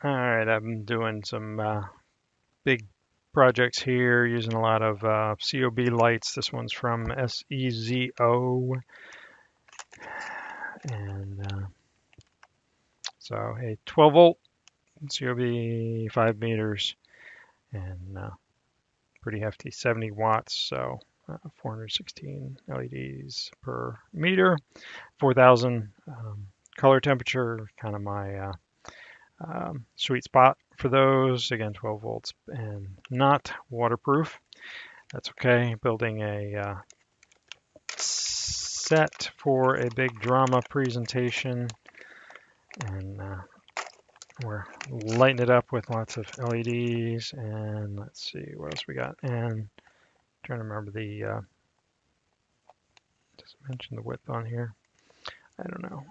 All right, I've been doing some big projects here using a lot of COB lights. This one's from SEZO, and so a 12 volt COB, 5 meters, and pretty hefty 70 watts. So 416 LEDs per meter, 4,000 color temperature, kind of my sweet spot for those. Again, 12 volts and not waterproof. That's okay. Building a set for a big drama presentation, and we're lighting it up with lots of LEDs. And let's see what else we got. And trying to remember the just mention the width on here. I don't know.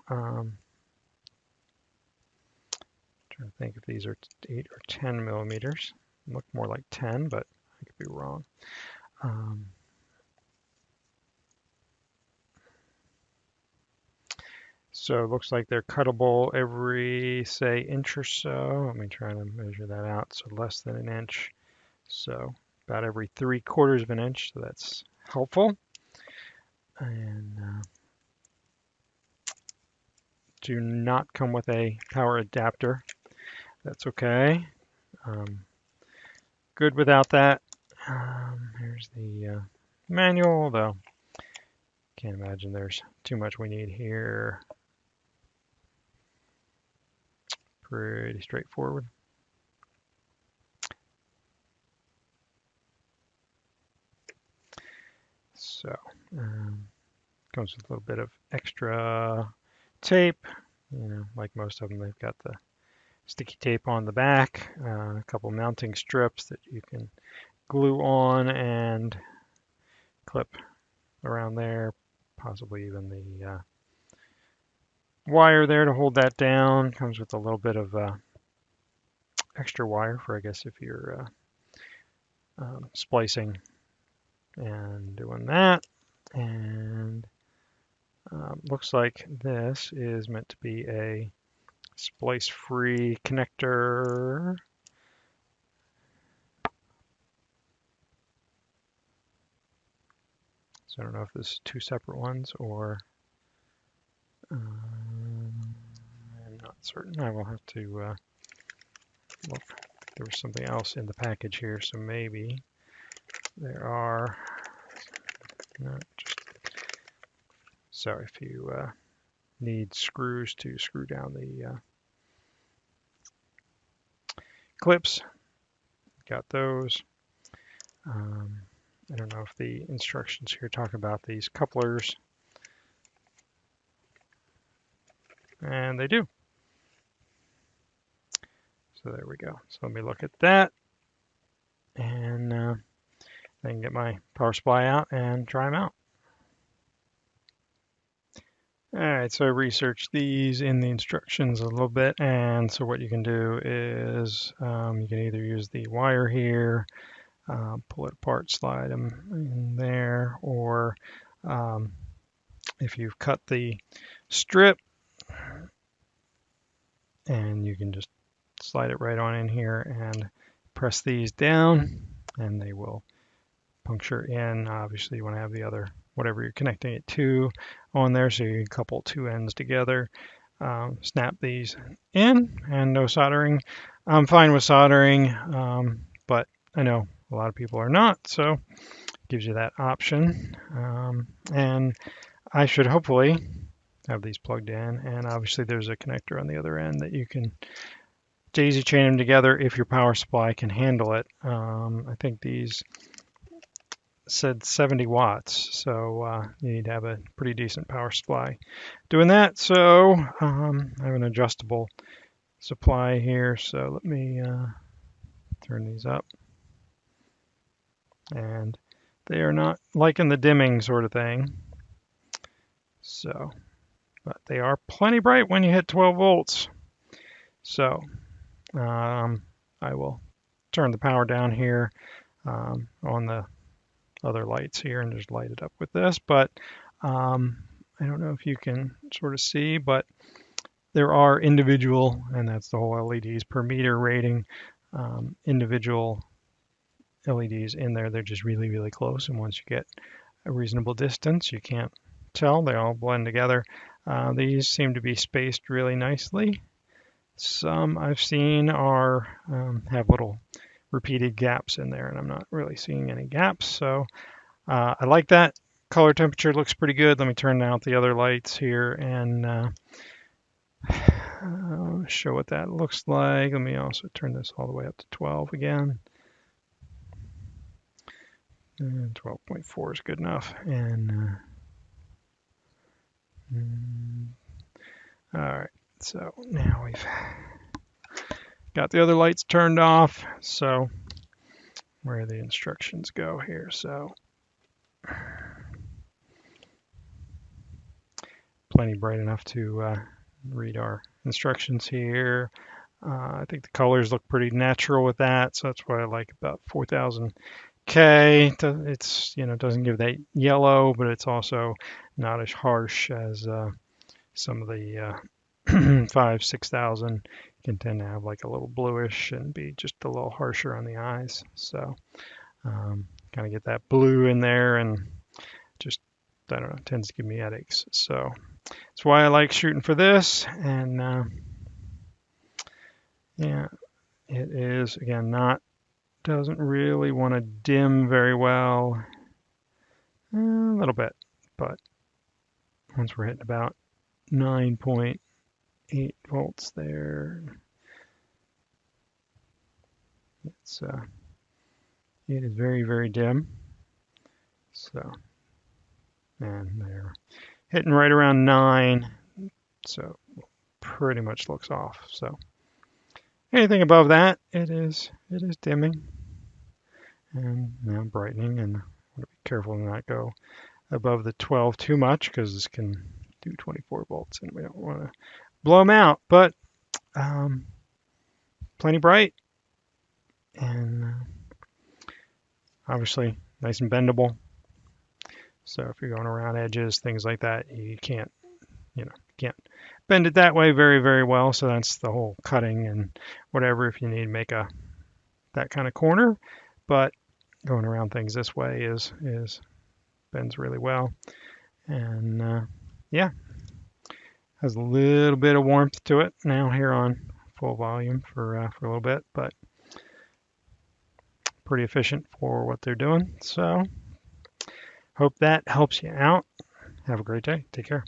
Trying to think if these are 8 or 10 millimeters. Look more like 10, but I could be wrong. So it looks like they're cuttable every, say, inch or so. Let me try to measure that out. So less than an inch. So about every 3/4 of an inch. So that's helpful. And do not come with a power adapter. That's okay. Good without that. Here's the manual, though can't imagine there's too much we need here. Pretty straightforward. So comes with a little bit of extra tape. Like most of them, they've got the sticky tape on the back, a couple mounting strips that you can glue on and clip around there, possibly even the wire there to hold that down. Comes with a little bit of extra wire for, I guess, if you're splicing and doing that. And looks like this is meant to be a splice-free connector. So I don't know if this is two separate ones or I'm not certain. I will have to look. There was something else in the package here, so maybe there are. No, just so if you need screws to screw down the clips, got those. I don't know if the instructions here talk about these couplers, and they do. So there we go. So let me look at that, and I can get my power supply out and try them out. All right, so I researched these in the instructions a little bit, and so what you can do is you can either use the wire here, pull it apart, slide them in there, or if you've cut the strip, and you can just slide it right on in here and press these down, and they will puncture in. Obviously, you want to have the other, whatever you're connecting it to, on there, so you can couple two ends together. Snap these in, and no soldering. I'm fine with soldering, but I know a lot of people are not, so it gives you that option. And I should hopefully have these plugged in, and obviously there's a connector on the other end that you can daisy chain them together if your power supply can handle it. I think these said 70 watts, so you need to have a pretty decent power supply doing that. So I have an adjustable supply here, so let me turn these up. And they are not liking the dimming sort of thing, so, but they are plenty bright when you hit 12 volts. So I will turn the power down here on the other lights here and just light it up with this. But I don't know if you can sort of see, but there are individual, and that's the whole LEDs per meter rating, individual LEDs in there. They're just really, really close. And once you get a reasonable distance, you can't tell. They all blend together. These seem to be spaced really nicely. Some I've seen are have little repeated gaps in there, and I'm not really seeing any gaps. So I like that. Color temperature looks pretty good. Let me turn out the other lights here and show what that looks like. Let me also turn this all the way up to 12 again. And 12.4 is good enough. And all right, so now we've got the other lights turned off. So where the instructions go here. So plenty bright enough to read our instructions here. I think the colors look pretty natural with that, so that's what I like about 4000K. It's, doesn't give that yellow, but it's also not as harsh as some of the 5,000-6,000 can tend to have like a little bluish and be just a little harsher on the eyes. So kind of get that blue in there and just, I don't know, it tends to give me headaches. So that's why I like shooting for this. And yeah, it is, again, doesn't really want to dim very well. A little bit, but once we're hitting about 9.8 volts there, it is very, very dim. So, and they're hitting right around 9, so pretty much looks off. So anything above that, it is dimming and now brightening, and I want to be careful to not go above the 12 too much because this can do 24 volts and we don't want to blow them out, but plenty bright and obviously nice and bendable. So if you're going around edges, things like that, you can't bend it that way very, very well. So that's the whole cutting and whatever if you need to make that kind of corner. But going around things this way is bends really well. And yeah, has a little bit of warmth to it now here on full volume for a little bit, but pretty efficient for what they're doing. So hope that helps you out. Have a great day. Take care.